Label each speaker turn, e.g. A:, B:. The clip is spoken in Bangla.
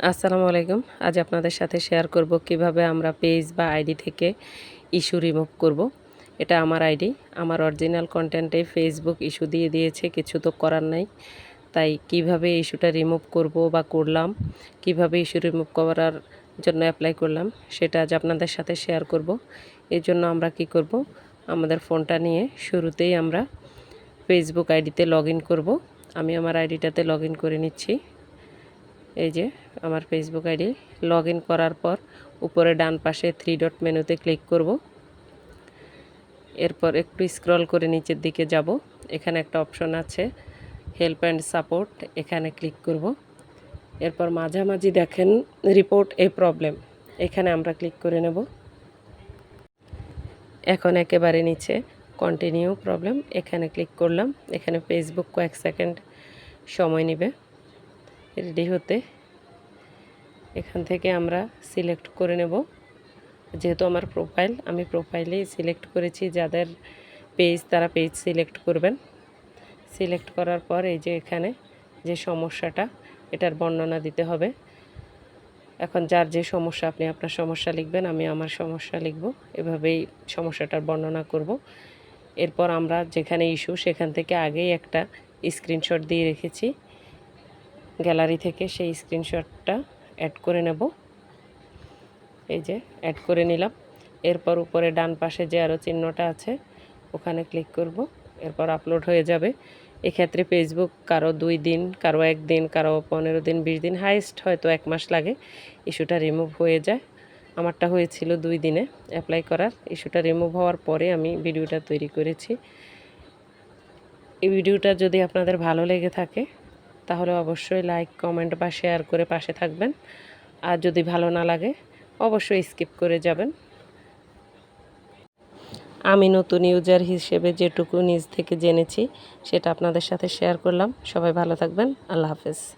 A: আসসালামু আলাইকুম। আজ আপনাদের সাথে শেয়ার করব কিভাবে আমরা পেজ বা আইডি থেকে ইস্যু রিমুভ করব। এটা আমার আইডি, আমার অরিজিনাল কন্টেন্টে ফেসবুক ইস্যু দিয়ে দিয়েছে, কিছু তো করার নাই। তাই কিভাবে ইস্যুটা রিমুভ করব বা করলাম, কিভাবে ইস্যু রিমুভ করার জন্য অ্যাপ্লাই করলাম, সেটা আজ আপনাদের সাথে শেয়ার করব। এর জন্য আমরা কি করব, আমাদের ফোনটা নিয়ে শুরুতেই আমরা ফেসবুক আইডিতে লগ ইন করব। আমি আমার আইডিটাতে লগ ইন করে নিচ্ছি। এই যে আমার ফেসবুক আইডি লগ ইন করার পর উপরে ডান পাশে 3 ডট মেনুতে ক্লিক করব। এরপর একটু স্ক্রল করে নিচের দিকে যাব। এখানে একটা অপশন আছে হেল্প অ্যান্ড সাপোর্ট, এখানে ক্লিক করব। এরপর মাঝামাঝি দেখেন রিপোর্ট এ প্রবলেম, এখানে আমরা ক্লিক করে নেব। এখন একেবারে নিচে কন্টিনিউ প্রবলেম, এখানে ক্লিক করলাম। এখানে ফেসবুক কয়েক সেকেন্ড সময় নেবে রেডি হতে। এখান থেকে আমরা সিলেক্ট করে নেব। যেহেতু আমার প্রোফাইল, আমি প্রোফাইলেই সিলেক্ট করেছি, যাদের পেজ তারা পেজ সিলেক্ট করবেন। সিলেক্ট করার পর এই যে এখানে যে সমস্যাটা, এটার বর্ণনা দিতে হবে। এখন যার যে সমস্যা, আপনি আপনার সমস্যা লিখবেন, আমি আমার সমস্যা লিখব। এভাবেই সমস্যাটার বর্ণনা করব। এরপর আমরা যেখানে ইস্যু, সেখান থেকে আগেই একটা স্ক্রিনশট দিয়ে রেখেছি গ্যালারি থেকে, সেই স্ক্রিনশটটা অ্যাড করে নেব। এই যে অ্যাড করে নিলাম। এরপর উপরে ডান পাশে যে আরও চিহ্নটা আছে ওখানে ক্লিক করব। এরপর আপলোড হয়ে যাবে। এক্ষেত্রে ফেসবুক কারো 2 দিন, কারো 1 দিন, কারো 15 দিন, 20 দিন, হাইয়েস্ট হয়তো 1 মাস লাগে ইস্যুটা রিমুভ হয়ে যায়। আমারটা হয়েছিল 2 দিনে অ্যাপ্লাই করার। ইস্যুটা রিমুভ হওয়ার পরে আমি ভিডিওটা তৈরি করেছি। এই ভিডিওটা যদি আপনাদের ভালো লেগে থাকে তাহলে অবশ্যই লাইক, কমেন্ট বা শেয়ার করে পাশে থাকবেন। আর যদি ভালো না লাগে অবশ্যই স্কিপ করে যাবেন। আমি নতুন ইউজার হিসেবে যেটুকু নিজ থেকে জেনেছি সেটা আপনাদের সাথে শেয়ার করলাম। সবাই ভালো থাকবেন। আল্লাহ হাফেজ।